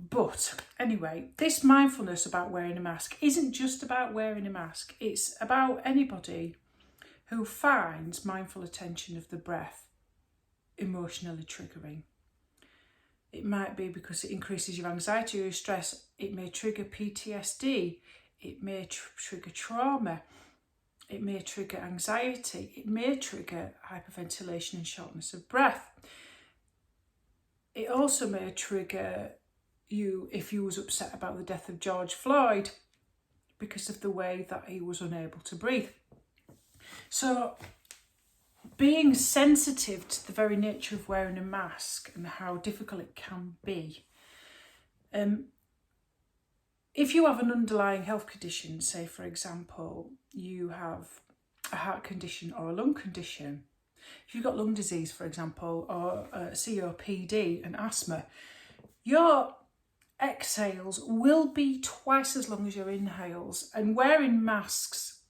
But anyway, this mindfulness about wearing a mask isn't just about wearing a mask. It's about anybody who finds mindful attention of the breath emotionally triggering. It might be because it increases your anxiety or your stress. It may trigger PTSD. It may trigger trauma. It may trigger anxiety. It may trigger hyperventilation and shortness of breath. It also may trigger you if you was upset about the death of George Floyd because of the way that he was unable to breathe. So being sensitive to the very nature of wearing a mask and how difficult it can be. If you have an underlying health condition, say for example, you have a heart condition or a lung condition, if you've got lung disease, for example, or COPD and asthma, your exhales will be twice as long as your inhales, and wearing masks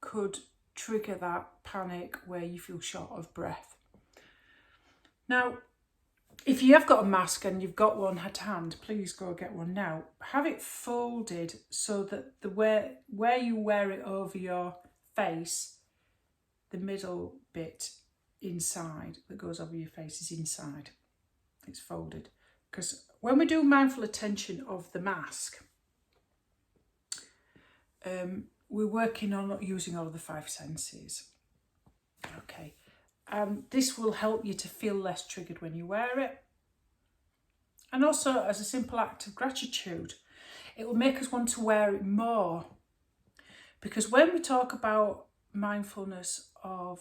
could trigger that panic where you feel short of breath. Now, if you have got a mask and you've got one at hand, please go get one now. Have it folded so that where you wear it over your face, the middle bit inside that goes over your face is inside. It's folded. Because when we do mindful attention of the mask, we're working on using all of the five senses. Okay. This will help you to feel less triggered when you wear it. And also, as a simple act of gratitude, it will make us want to wear it more. Because when we talk about mindfulness of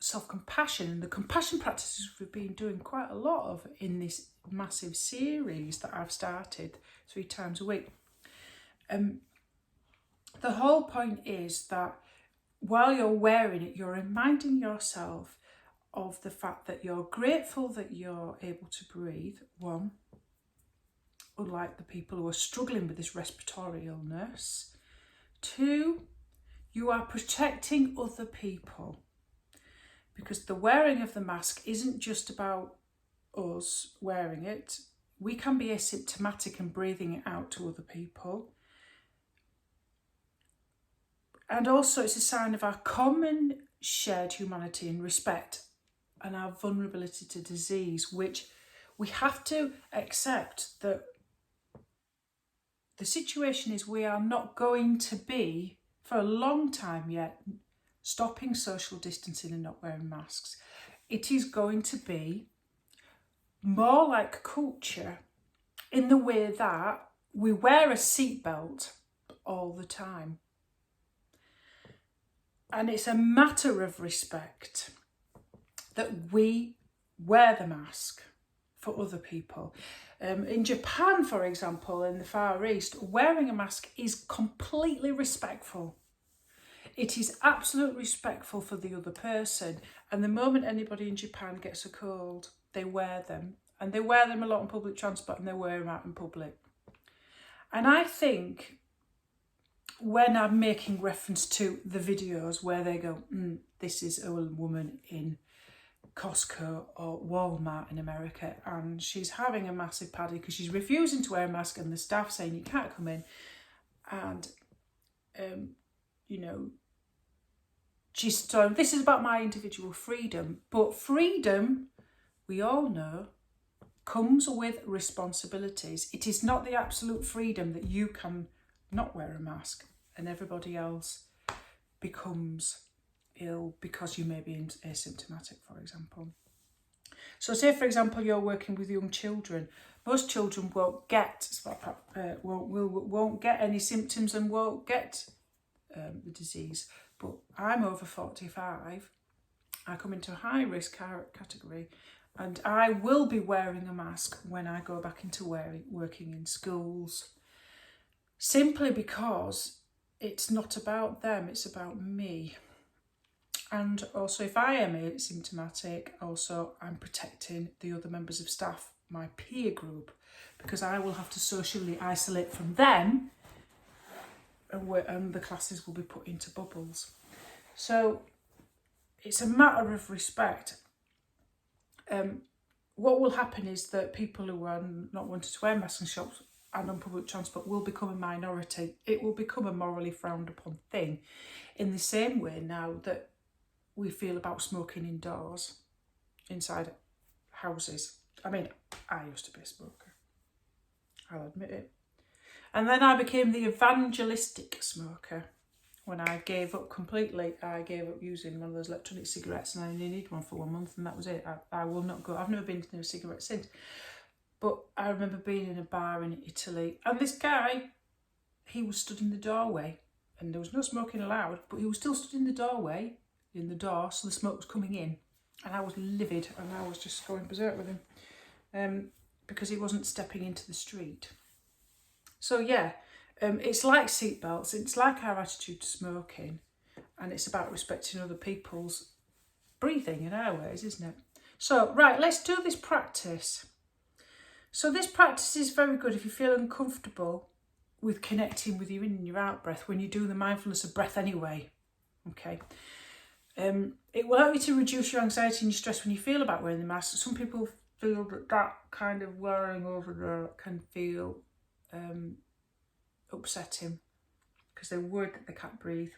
self-compassion and the compassion practices we've been doing quite a lot of in this massive series that I've started 3 times a week, the whole point is that while you're wearing it, you're reminding yourself of the fact that you're grateful that you're able to breathe, one, unlike the people who are struggling with this respiratory illness. 2, you are protecting other people, because the wearing of the mask isn't just about us wearing it. We can be asymptomatic and breathing it out to other people. And also it's a sign of our common shared humanity and respect and our vulnerability to disease, which we have to accept that the situation is we are not going to be, for a long time yet, stopping social distancing and not wearing masks. It is going to be more like culture in the way that we wear a seatbelt all the time. And it's a matter of respect that we wear the mask for other people. In Japan, for example, in the Far East, wearing a mask is completely respectful. It is absolutely respectful for the other person. And the moment anybody in Japan gets a cold, they wear them. And they wear them a lot on public transport and they wear them out in public. And I think when I'm making reference to the videos where they go, this is a woman in Costco or Walmart in America and she's having a massive paddy because she's refusing to wear a mask and the staff saying you can't come in, and she's saying this is about my individual freedom, but freedom, we all know, comes with responsibilities. It is not the absolute freedom that you can not wear a mask and everybody else becomes ill because you may be asymptomatic, for example. So say, for example, you're working with young children. Most children won't get won't get any symptoms and won't get the disease. But I'm over 45. I come into a high risk category, and I will be wearing a mask when I go back into working in schools, simply because it's not about them, it's about me. And also, if I am asymptomatic, also I'm protecting the other members of staff, my peer group, because I will have to socially isolate from them, and the classes will be put into bubbles. So it's a matter of respect. what will happen is that people who are not wanting to wear masks in shops and on public transport will become a minority. It will become a morally frowned upon thing, in the same way now that we feel about smoking indoors, inside houses. I mean, I used to be a smoker, I'll admit it. And then I became the evangelistic smoker. When I gave up completely, I gave up using one of those electronic cigarettes, and I only needed one for 1 month, and that was it. I will not go. I've never been to a cigarette since. But I remember being in a bar in Italy, and this guy, he was stood in the doorway, and there was no smoking allowed, but he was still stood in the doorway, in the door, so the smoke was coming in. And I was livid, and I was just going berserk with him, because he wasn't stepping into the street. So yeah, it's like seatbelts, it's like our attitude to smoking, and it's about respecting other people's breathing and airways, isn't it? So, right, let's do this practice. So this practice is very good if you feel uncomfortable with connecting with your in and your out breath when you do the mindfulness of breath anyway, okay? It will help you to reduce your anxiety and your stress when you feel about wearing the mask. Some people feel that kind of wearing over there can feel upsetting because they're worried that they can't breathe.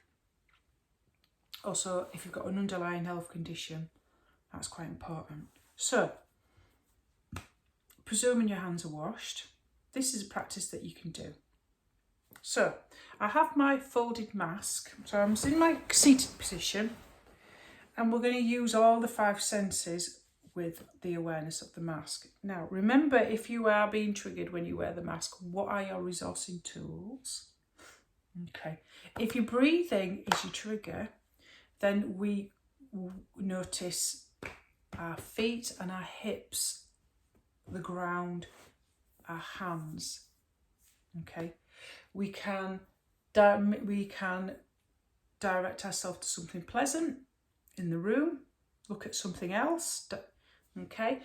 Also, if you've got an underlying health condition, that's quite important. So, presuming your hands are washed, this is a practice that you can do. So, I have my folded mask, so I'm in my seated position, and we're going to use all the 5 senses with the awareness of the mask. Now, remember, if you are being triggered when you wear the mask, what are your resourcing tools? Okay. If your breathing is your trigger, then we notice our feet and our hips, the ground, our hands. Okay. We can direct ourselves to something pleasant in the room, look at something else. Okay,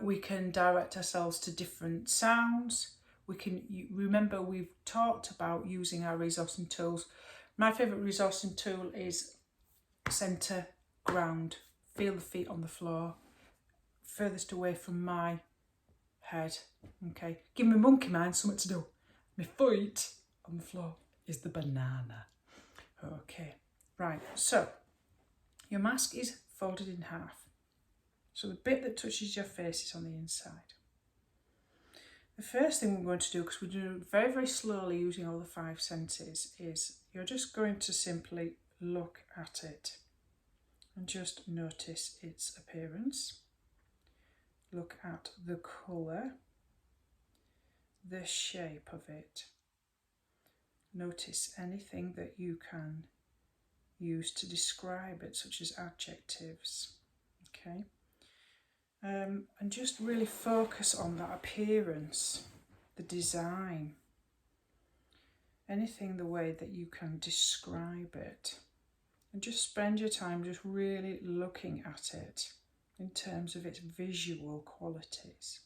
we can direct ourselves to different sounds. We can remember we've talked about using our resourcing tools. My favourite resourcing tool is centre, ground. Feel the feet on the floor, furthest away from my head. Okay, give me monkey mind something to do. My feet on the floor is the banana. Okay, right. So your mask is folded in half. So the bit that touches your face is on the inside. The first thing we're going to do, because we're doing it very, very slowly using all the 5 senses, is you're just going to simply look at it and just notice its appearance. Look at the colour, the shape of it. Notice anything that you can use to describe it, such as adjectives. Okay. And just really focus on that appearance, the design, anything the way that you can describe it. And just spend your time just really looking at it in terms of its visual qualities.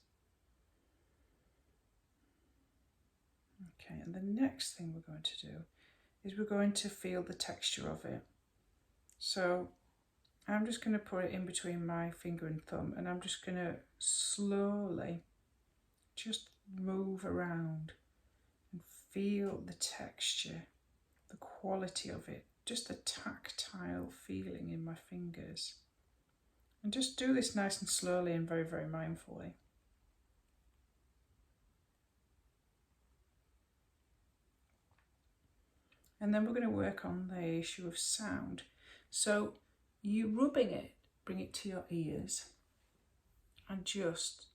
Okay, and the next thing we're going to do is we're going to feel the texture of it. So I'm just going to put it in between my finger and thumb, and I'm just going to slowly just move around and feel the texture, the quality of it, just the tactile feeling in my fingers. And just do this nice and slowly and very, very mindfully. And then we're going to work on the issue of sound. So you rubbing it, bring it to your ears and just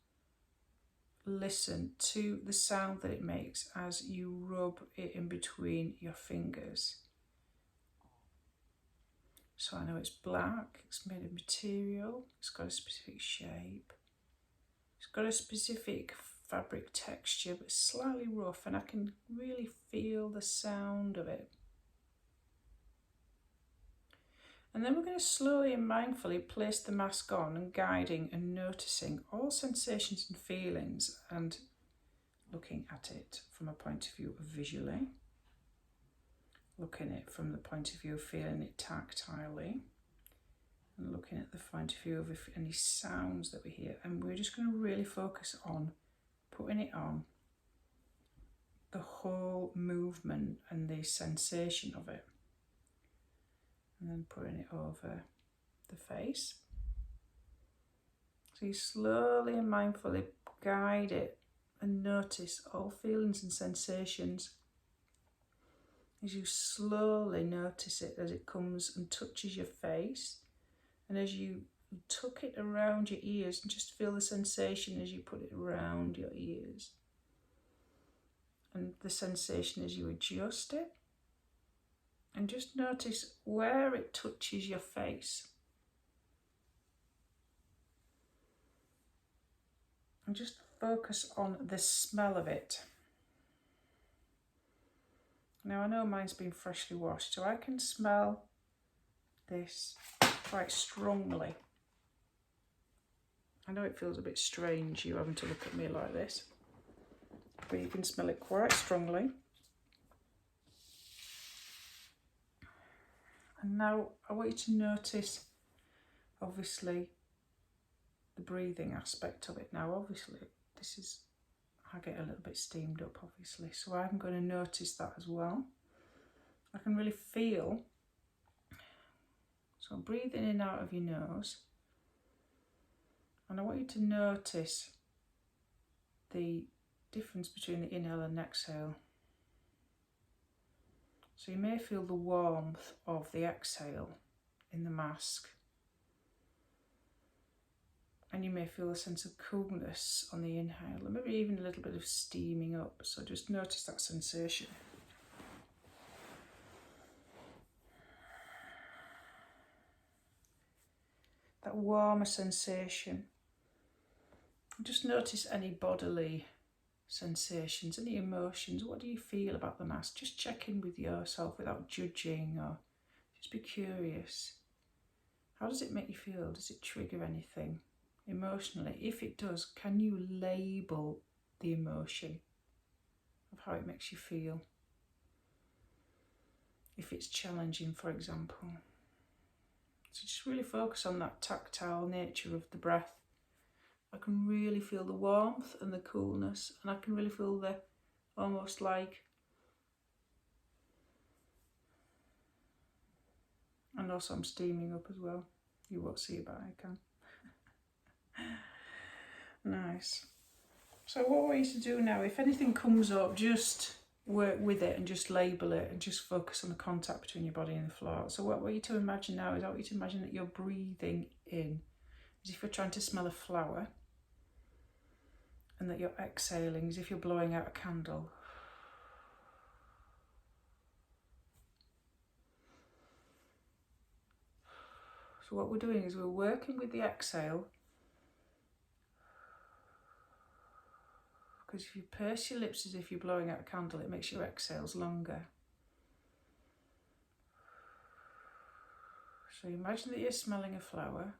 listen to the sound that it makes as you rub it in between your fingers. So I know it's black, it's made of material, it's got a specific shape, it's got a specific fabric texture, but slightly rough, and I can really feel the sound of it. And then we're going to slowly and mindfully place the mask on and guiding and noticing all sensations and feelings and looking at it from a point of view of visually, looking at it from the point of view of feeling it tactilely, and looking at the point of view of if any sounds that we hear, and we're just going to really focus on putting it on the whole movement and the sensation of it, and then putting it over the face. So you slowly and mindfully guide it and notice all feelings and sensations as you slowly notice it as it comes and touches your face, and as you tuck it around your ears, and just feel the sensation as you put it around your ears, and the sensation as you adjust it, and just notice where it touches your face. And just focus on the smell of it. Now I know mine's been freshly washed, so I can smell this quite strongly. I know it feels a bit strange, you having to look at me like this, but you can smell it quite strongly. And now I want you to notice, obviously, the breathing aspect of it. Now, obviously, I get a little bit steamed up, obviously, so I'm going to notice that as well. I can really feel, so breathe in and out of your nose, and I want you to notice the difference between the inhale and exhale. So you may feel the warmth of the exhale in the mask, and you may feel a sense of coolness on the inhale, and maybe even a little bit of steaming up. So just notice that sensation. That warmer sensation. Just notice any bodily sensations, any emotions. What do you feel about the mask? Just check in with yourself without judging, or just be curious. How does it make you feel? Does it trigger anything emotionally? If it does, can you label the emotion of how it makes you feel? If it's challenging, for example. So just really focus on that tactile nature of the breath. I can really feel the warmth and the coolness, and I can really feel the almost like, and also I'm steaming up as well. You won't see it, but I can. Nice. So what I want you to do now, if anything comes up, just work with it and just label it and just focus on the contact between your body and the floor. So what I want you to imagine now is I want you to imagine that you're breathing in as if you're trying to smell a flower, and that you're exhaling as if you're blowing out a candle. So what we're doing is we're working with the exhale, because if you purse your lips as if you're blowing out a candle, it makes your exhales longer. So imagine that you're smelling a flower,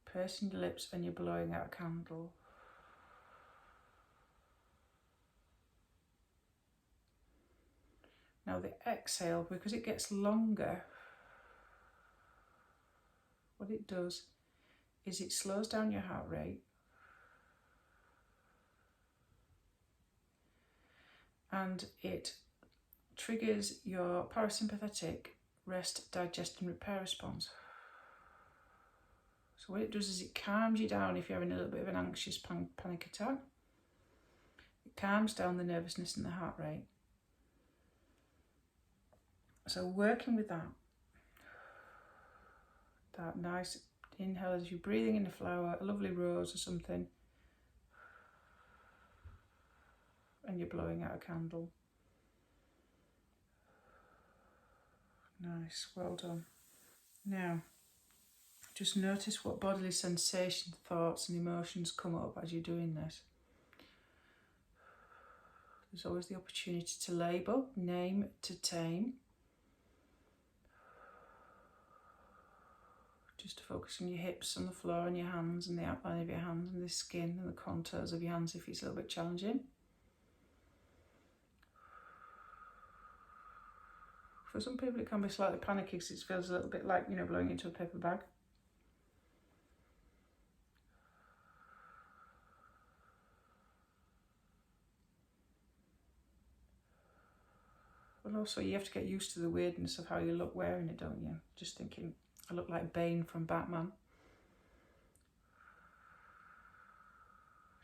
pursing your lips, and you're blowing out a candle. Now the exhale, because it gets longer, what it does is it slows down your heart rate, and it triggers your parasympathetic rest, digest and repair response. So what it does is it calms you down if you're having a little bit of an anxious panic attack. It calms down the nervousness and the heart rate. So working with that nice inhale as you're breathing in a flower, a lovely rose or something, and you're blowing out a candle. Nice, well done. Now, just notice what bodily sensations, thoughts and emotions come up as you're doing this. There's always the opportunity to label, name, to tame. Just to focus on your hips, on the floor, and your hands, and the outline of your hands, and the skin and the contours of your hands if it's a little bit challenging. For some people it can be slightly panicky because it feels a little bit like, you know, blowing into a paper bag. But also you have to get used to the weirdness of how you look wearing it, don't you? Just thinking, I look like Bane from Batman.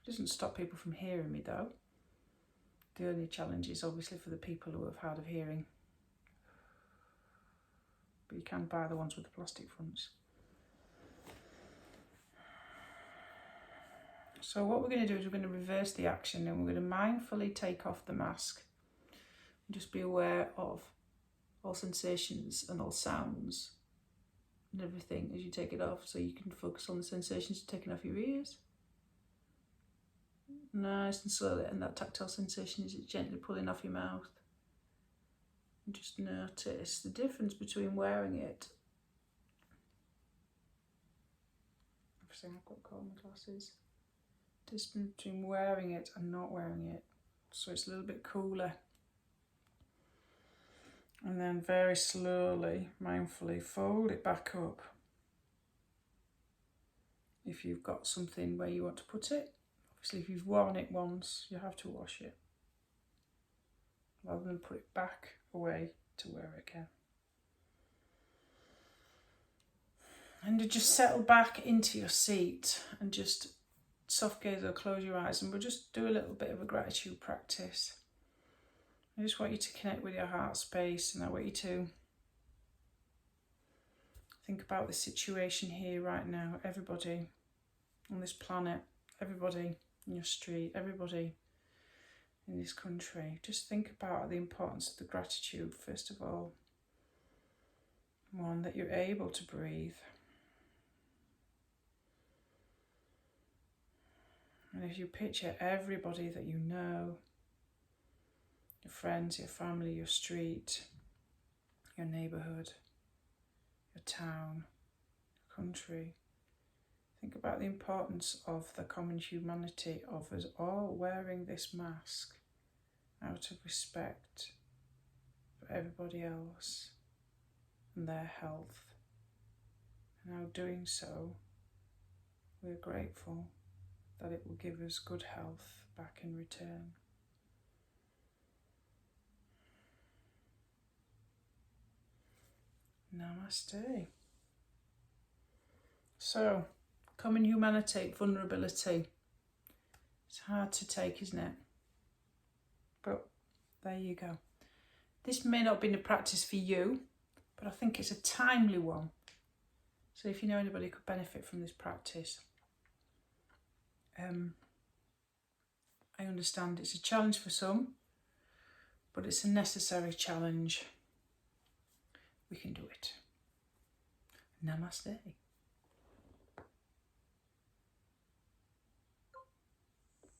It doesn't stop people from hearing me though. The only challenge is obviously for the people who have hard of hearing. But you can buy the ones with the plastic fronts. So what we're going to do is we're going to reverse the action and we're going to mindfully take off the mask. And just be aware of all sensations and all sounds and everything as you take it off, so you can focus on the sensations of taking off your ears. Nice and slowly, and that tactile sensation is gently pulling off your mouth. And just notice the difference between wearing it. I've got caught my glasses. Difference between wearing it and not wearing it. So it's a little bit cooler. And then very slowly, mindfully fold it back up. If you've got something where you want to put it, obviously if you've worn it once, you have to wash it. Rather than put it back away to wear it again. And to just settle back into your seat and just soft gaze or close your eyes, and we'll just do a little bit of a gratitude practice. I just want you to connect with your heart space, and I want you to think about the situation here right now. Everybody on this planet, everybody in your street, everybody in this country. Just think about the importance of the gratitude, first of all. One, that you're able to breathe. And if you picture everybody that you know, your friends, your family, your street, your neighbourhood, your town, your country, think about the importance of the common humanity of us all wearing this mask out of respect for everybody else and their health. And how doing so, we're grateful that it will give us good health back in return. Namaste. So, common humanity, vulnerability. It's hard to take, isn't it? But there you go. This may not have been a practice for you, but I think it's a timely one. So if you know anybody who could benefit from this practice, I understand it's a challenge for some, but it's a necessary challenge. We can do it. Namaste.